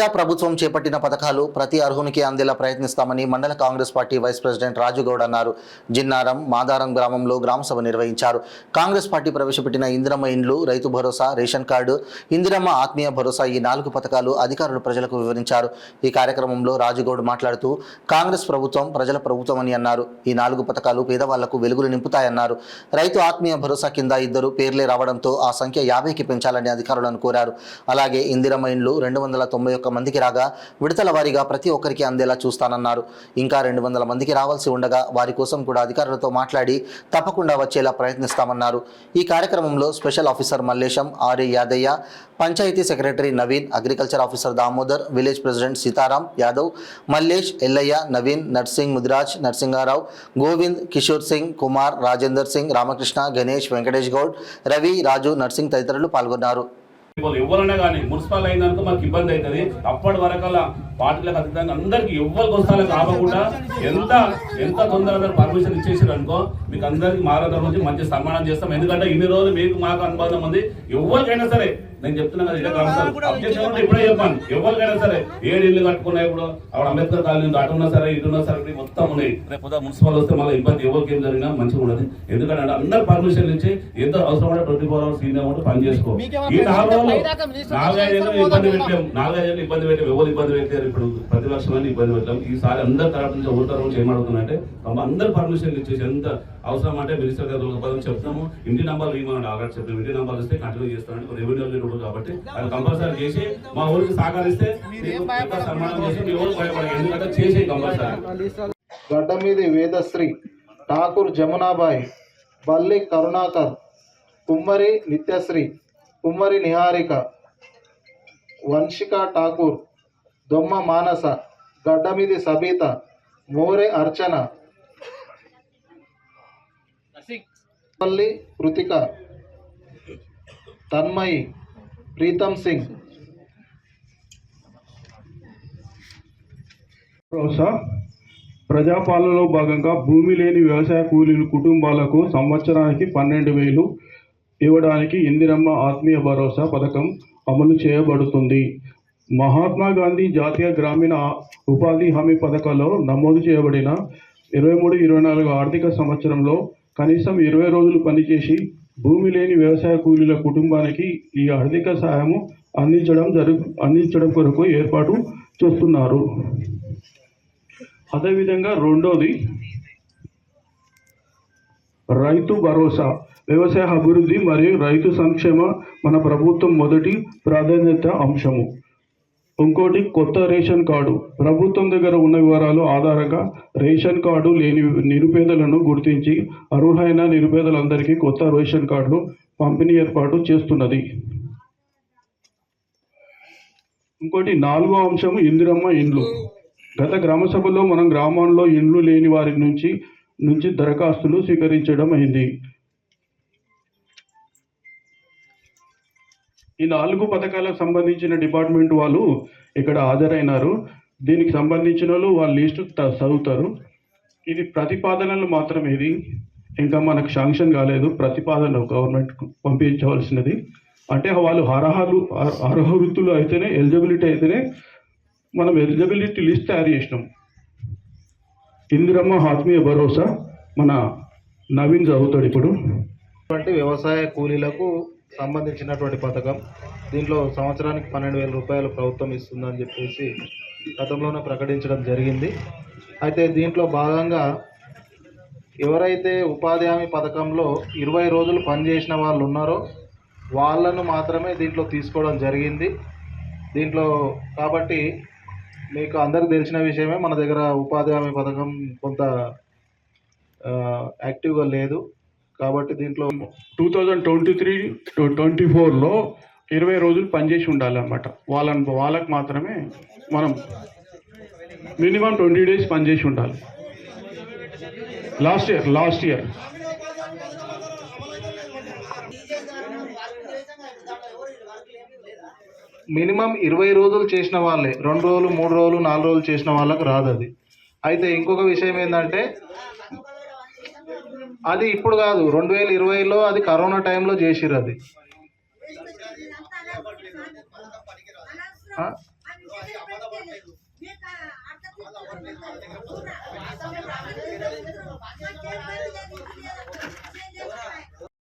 ప్రజా ప్రభుత్వం చేపట్టిన పథకాలు ప్రతి అర్హునికి అందేలా ప్రయత్నిస్తామని మండల Congress party vice president Raju Goud అన్నారు. జిన్నారం మాదారం గ్రామంలో గ్రామ సభ నిర్వహించారు. కాంగ్రెస్ పార్టీ ప్రవేశపెట్టిన ఇందిరమ్మ ఇండ్లు, రైతు భరోసా, రేషన్ కార్డు, ఇందిరమ్మ ఆత్మీయ భరోసా ఈ 4 పథకాలు అధికారులు ప్రజలకు వివరించారు. ఈ కార్యక్రమంలో రాజుగౌడ్ మాట్లాడుతూ కాంగ్రెస్ ప్రభుత్వం ప్రజల ప్రభుత్వం అని అన్నారు. ఈ 4 పథకాలు పేదవాళ్లకు వెలుగులు నింపుతాయన్నారు. రైతు ఆత్మీయ భరోసా కింద 2 పేర్లే రావడంతో ఆ సంఖ్య 50కి పెంచాలని అధికారులను కోరారు. అలాగే ఇందిరమ్మ ఇండ్లు 291 మందికి రాగా విడతల వారీగా ప్రతి ఒక్కరికి అందేలా చూస్తానన్నారు. ఇంకా 200 మందికి రావాల్సి ఉండగా వారి కోసం కూడా అధికారులతో మాట్లాడి తప్పకుండా వచ్చేలా ప్రయత్నిస్తామన్నారు. ఈ కార్యక్రమంలో special officer Mallesham, RA Yadaiah, panchayat secretary Naveen, agriculture officer Damodar, village president Sitaram Yadav, Mallesh, Ellaiah, Naveen, Narsing, Mudiraj, Narasingarao, Govind, Kishore Singh, Kumar, Rajender Singh, Ramakrishna, Ganesh, Venkatesh Goud, Ravi, Raju, Narsing తదితరులు పాల్గొన్నారు. ఎవరైనా కానీ మున్సిపల్ అయినందుకు మాకు ఇబ్బంది అవుతుంది. అప్పటి వరకల్లా పార్టీలకు అతీతంగా అందరికి ఎవ్వరికి వస్తాలో కాకుండా ఎంత తొందరగా పర్మిషన్ ఇచ్చేసారు అనుకో మీకు అందరికి మారడం నుంచి మంచి సన్మానం చేస్తాం. ఎందుకంటే ఇన్ని రోజులు మీకు మాకు అనుబంధం ఉంది. ఎవరికైనా సరే నేను చెప్తున్నా కదా, అబ్జెక్షన్ ఇప్పుడే చెప్పాను. ఎవరికైనా సరే 7 ఇళ్ళు కట్టుకున్నా ఇప్పుడు అక్కడ అంబేద్కర్ కాలనీ అటు ఉన్నా సరే ఇటు ఉన్నా సరే మొత్తం ఉన్నాయి. రేపు మున్సిపల్ వస్తే మళ్ళీ ఇబ్బంది ఎవరికి ఏం జరిగినా మంచిగా ఉండదు. ఎందుకంటే అందరు పర్మిషన్ ఇచ్చి ఎంత అవసరమైన 24 hours సీనియర్ ఉంటే పని చేసుకో. ఈ 4 రోజులు 4-5 ఏళ్ళు ఇబ్బంది పెట్టాం. 4-5 ఏళ్ళు ఇబ్బంది పెట్టాం. ఎవరు ఇబ్బంది పెట్టారు? ఇప్పుడు ప్రతిపక్షాన్ని ఇబ్బంది పెట్టాం. ఈసారి అందరి తరపు నుంచి ఓటర్ ఏమడుగుతుందంటే అందరు పర్మిషన్ ఇచ్చేసి ఎంత అవసరం అంటే మినిస్టర్ గారు చెప్తాము. ఇంటి నంబర్లు ఇవ్వమని ఆల్రెడీ చెప్తాము. ఇంటి నంబర్లు ఇస్తే కంటిన్యూ చేస్తామని రెవెన్యూ కాబట్టి అది కంపల్సరీ చేసి మా ఊరికి సహకరిస్తే సన్మానం చేసి మీ ఊరు భయపడాలి. ఎందుకంటే చేసే కంపల్సరీ. గడ్డమీది వేదశ్రీ, ఠాకూర్ జమునాబాయ్, బల్లి కరుణాకర్, కుమ్మరి నిత్యశ్రీ, కుమ్మరి నిహారిక, వంశిక ఠాకూర్, దొమ్మ మానస, గడ్డమీది సబీత, మోరే అర్చన, పల్లి కృతిక, తన్మయి, ప్రీతం సింగ్. ప్రజాపాలనలో భాగంగా భూమి లేని వ్యవసాయ కూలీల కుటుంబాలకు సంవత్సరానికి 12,000 ఇవ్వడానికి ఇందిరమ్మ ఆత్మీయ భరోసా పథకం అమలు చేయబడుతుంది. మహాత్మా గాంధీ జాతీయ గ్రామీణ ఉపాధి హామీ పథకంలో నమోదు చేయబడిన 23-24 ఆర్థిక సంవత్సరంలో కనీసం 20 రోజులు పనిచేసి భూమి లేని వ్యవసాయ కూలీల కుటుంబానికి ఈ ఆర్థిక సహాయము అందించడం కొరకు ఏర్పాటు చేస్తున్నారు. అదేవిధంగా రెండోది రైతు భరోసా, వ్యవసాయ అభివృద్ధి మరియు రైతు సంక్షేమ మన ప్రభుత్వం మొదటి ప్రాధాన్యత అంశము. ఇంకోటి కొత్త రేషన్ కార్డు. ప్రభుత్వం దగ్గర ఉన్న వివరాలు ఆధారంగా రేషన్ కార్డు లేని నిరుపేదలను గుర్తించి అర్హులైన నిరుపేదలందరికీ కొత్త రేషన్ కార్డులు పంపిణీ ఏర్పాటు చేస్తున్నది. ఇంకోటి 4వ అంశము ఇందిరమ్మ ఇండ్లు. గత గ్రామ సభలో మనం గ్రామంలో ఇండ్లు లేని వారి నుంచి దరఖాస్తులు స్వీకరించడం అయింది. ఈ 4 పథకాలకు సంబంధించిన డిపార్ట్మెంట్ వాళ్ళు ఇక్కడ హాజరైనారు. దీనికి సంబంధించిన వాళ్ళు వాళ్ళ లిస్టు చదువుతారు. ఇది ప్రతిపాదనలు మాత్రమే, ఇది ఇంకా మనకు శాంక్షన్ కాలేదు. ప్రతిపాదన గవర్నమెంట్ పంపించవలసినది. అంటే వాళ్ళు అర్హులు అయితేనే, ఎలిజిబిలిటీ అయితేనే మనం ఎలిజిబిలిటీ లిస్ట్ తయారు చేసినాం. ఇందిరమ్మ ఆత్మీయ భరోసా మన నవీన్ చదువుతాడు ఇప్పుడు. వ్యవసాయ కూలీలకు సంబంధించినటువంటి పథకం. దీంట్లో సంవత్సరానికి 12,000 రూపాయలు ప్రభుత్వం ఇస్తుందని చెప్పేసి గతంలోనే ప్రకటించడం జరిగింది. అయితే దీంట్లో భాగంగా ఎవరైతే ఉపాధి హామీ పథకంలో 20 రోజులు పనిచేసిన వాళ్ళు ఉన్నారో వాళ్ళను మాత్రమే దీంట్లో తీసుకోవడం జరిగింది. దీంట్లో కాబట్టి మీకు అందరికి తెలిసిన విషయమే, మన దగ్గర ఉపాధి హామీ పథకం కొంత యాక్టివ్గా లేదు. కాబట్టి దీంట్లో 2023-24లో 20 రోజులు పనిచేసి ఉండాలన్నమాట. వాళ్ళకి మాత్రమే మనం మినిమం 20 days పనిచేసి ఉండాలి. లాస్ట్ ఇయర్ మినిమం 20 రోజులు చేసిన వాళ్ళే, 2 రోజులు 3 రోజులు 4 రోజులు చేసిన వాళ్ళకి రాదు అది. అయితే ఇంకొక విషయం ఏంటంటే అది ఇప్పుడు కాదు, 2020లో అది కరోనా టైంలో చేసిర్రు. అది ఊరా.